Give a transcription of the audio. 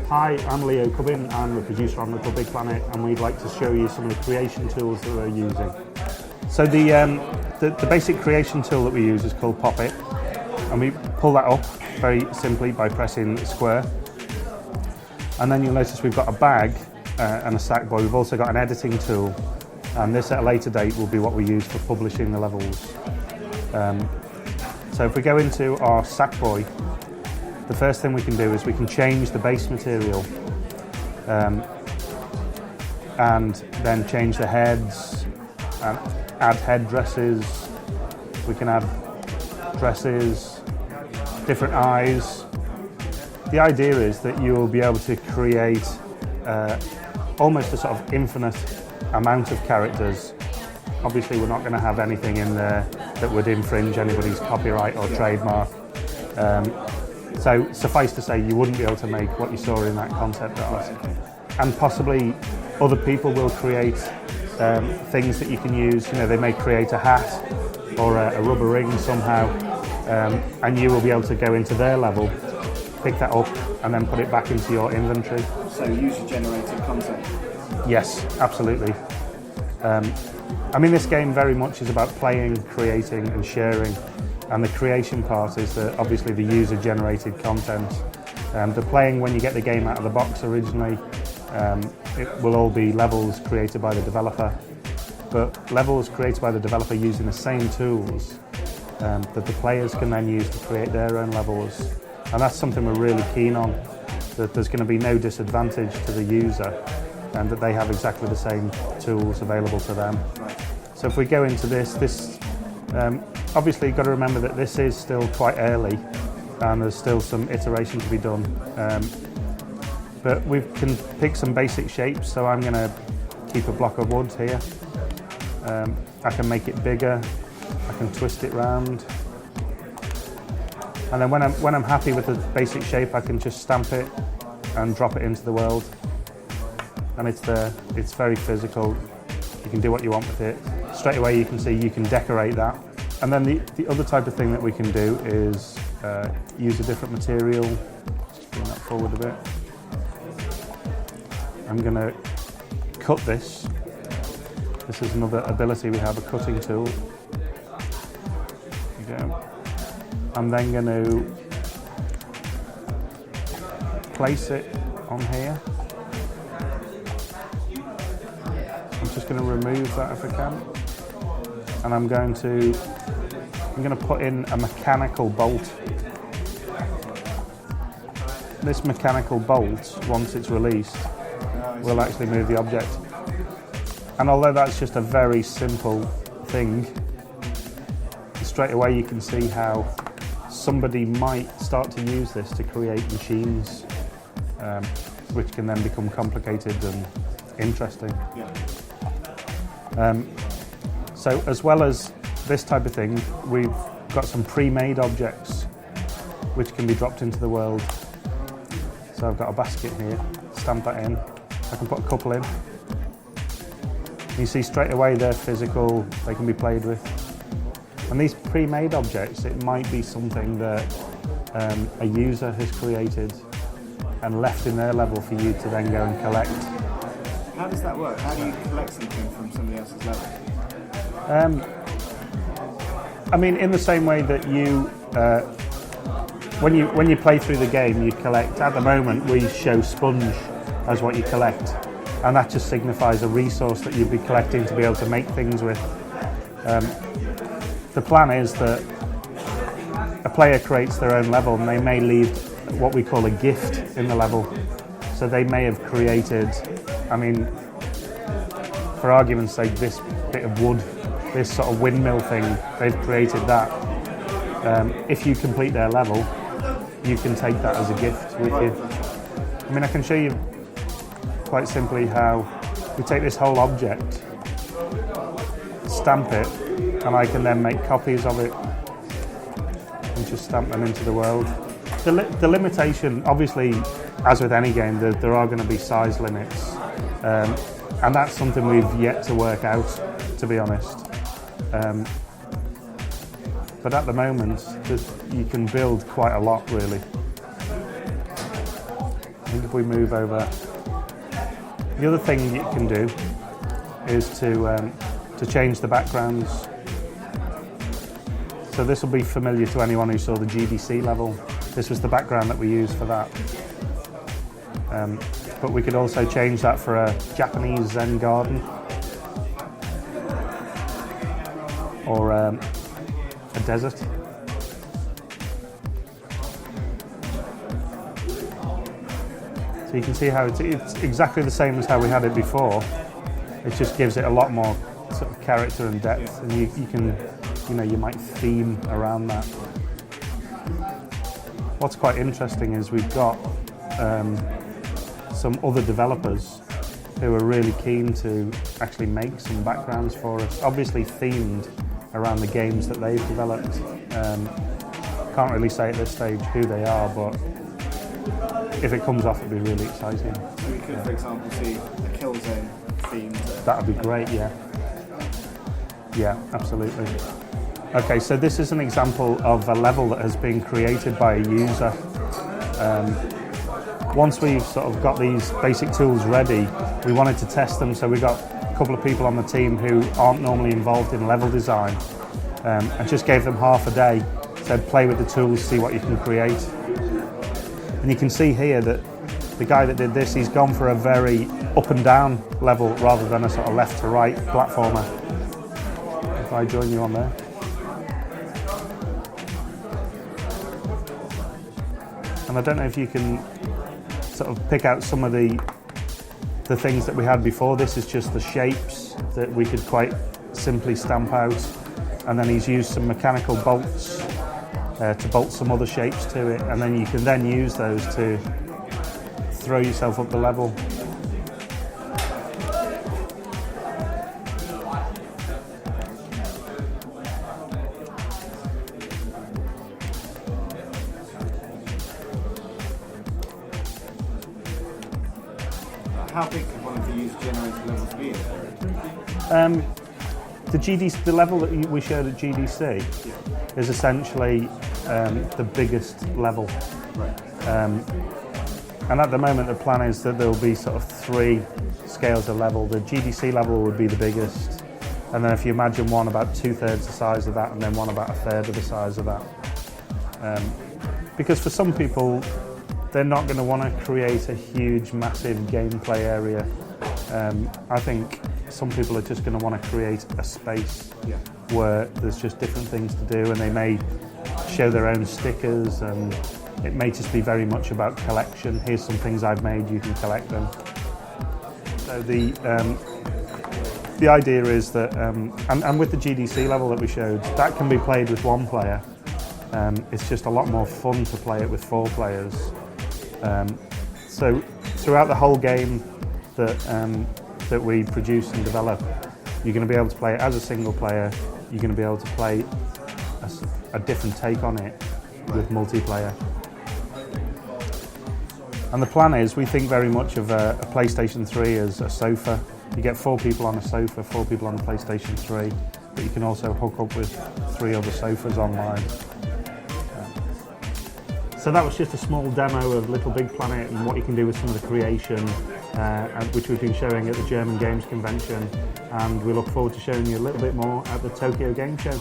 Hi, I'm Leo Cubbin. I'm the producer on LittleBigPlanet, and we'd like to show you some of the creation tools that we're using. So the basic creation tool that we use is called Pop It, and we pull that up very simply by pressing square. And then you'll notice we've got a bag and a stack boy. We've also got an editing tool, and this at a later date will be what we use for publishing the levels. So if we go into our Sackboy, the first thing we can do is we can change the base material and then change the heads and add head dresses. We can add dresses, different eyes. The idea is that you will be able to create almost a sort of infinite amount of characters. Obviously we're not going to have anything in there that would infringe anybody's copyright or trademark. So suffice to say, you wouldn't be able to make what you saw in that concept art. And possibly other people will create things that you can use. You know, they may create a hat or a rubber ring somehow, and you will be able to go into their level, pick that up, and then put it back into your inventory. So user-generated content? Yes, absolutely. I mean, this game very much is about playing, creating, and sharing. And the creation part is obviously the user-generated content. The playing, when you get the game out of the box originally, it will all be levels created by the developer. But levels created by the developer using the same tools that the players can then use to create their own levels. And that's something we're really keen on, that there's going to be no disadvantage to the user and that they have exactly the same tools available to them. So if we go into this obviously you've got to remember that this is still quite early and there's still some iteration to be done. But we can pick some basic shapes, so I'm going to keep a block of wood here. I can make it bigger, I can twist it round. And then when I'm happy with the basic shape, I can just stamp it and drop it into the world. And it's there, it's very physical. You can do what you want with it. Straight away you can see you can decorate that. And then the other type of thing that we can do is use a different material. Just bring that forward a bit. I'm going to cut this. This is another ability we have, a cutting tool. There you go. I'm then going to place it on here. I'm just going to remove that if I can. And I'm going to put in a mechanical bolt. This mechanical bolt, once it's released, will actually move the object. And although that's just a very simple thing, straight away you can see how somebody might start to use this to create machines, which can then become complicated and interesting. So as well as this type of thing, we've got some pre-made objects which can be dropped into the world. So I've got a basket here, stamp that in. I can put a couple in. You see straight away they're physical, they can be played with. And these pre-made objects, it might be something that a user has created and left in their level for you to then go and collect. How does that work? How do you collect something from somebody else's level? I mean, in the same way that you, when you play through the game, you collect. At the moment, we show sponge as what you collect, and that just signifies a resource that you'd be collecting to be able to make things with. The plan is that a player creates their own level, and they may leave what we call a gift in the level. So they may have created, I mean, for argument's sake, this bit of wood, this sort of windmill thing, they've created that. If you complete their level, you can take that as a gift with you. I mean, I can show you quite simply how we take this whole object, stamp it, and I can then make copies of it and just stamp them into the world. The limitation, obviously, as with any game, there are going to be size limits, and that's something we've yet to work out, to be honest. But at the moment, you can build quite a lot, really. think if we move over, the other thing you can do is to change the backgrounds. So this will be familiar to anyone who saw the GDC level. This was the background that we used for that. But we could also change that for a Japanese Zen garden or a desert. So you can see how it's exactly the same as how we had it before. It just gives it a lot more sort of character and depth, and you can, you might theme around that. What's quite interesting is we've got some other developers who are really keen to actually make some backgrounds for us, obviously themed around the games that they've developed. Can't really say at this stage who they are, but if it comes off, it'd be really exciting. So we could, for example, see a Killzone themed. That would be great, yeah. Yeah, absolutely. Okay, so this is an example of a level that has been created by a user. Once we've sort of got these basic tools ready, we wanted to test them, so we got a couple of people on the team who aren't normally involved in level design, and just gave them half a day, said play with the tools, see what you can create. And you can see here that the guy that did this, he's gone for a very up and down level rather than a sort of left to right platformer. If I join you on there. And I don't know if you can sort of pick out some of the things that we had before. This is just the shapes that we could quite simply stamp out, and then he's used some mechanical bolts to bolt some other shapes to it, and then you can then use those to throw yourself up the level. How big could one of the user-generated levels be? The level that we showed at GDC is essentially the biggest level. Right. And at the moment the plan is that there will be sort of 3 scales of level. The GDC level would be the biggest, and then if you imagine one about 2/3 the size of that, and then one about 1/3 of the size of that. Because for some people, they're not going to want to create a huge, massive gameplay area. I think some people are just going to want to create a space where there's just different things to do, and they may show their own stickers, and it may just be very much about collection. Here's some things I've made, you can collect them. So the idea is that, and with the GDC level that we showed, that can be played with 1 player. It's just a lot more fun to play it with 4 players. So throughout the whole game that we produce and develop, you're going to be able to play it as a single player. You're going to be able to play a different take on it with multiplayer. And the plan is, we think very much of a PlayStation 3 as a sofa. You get 4 people on a sofa, 4 people on a PlayStation 3, but you can also hook up with 3 other sofas online. So that was just a small demo of LittleBigPlanet and what you can do with some of the creation, which we've been showing at the German Games Convention, and we look forward to showing you a little bit more at the Tokyo Game Show.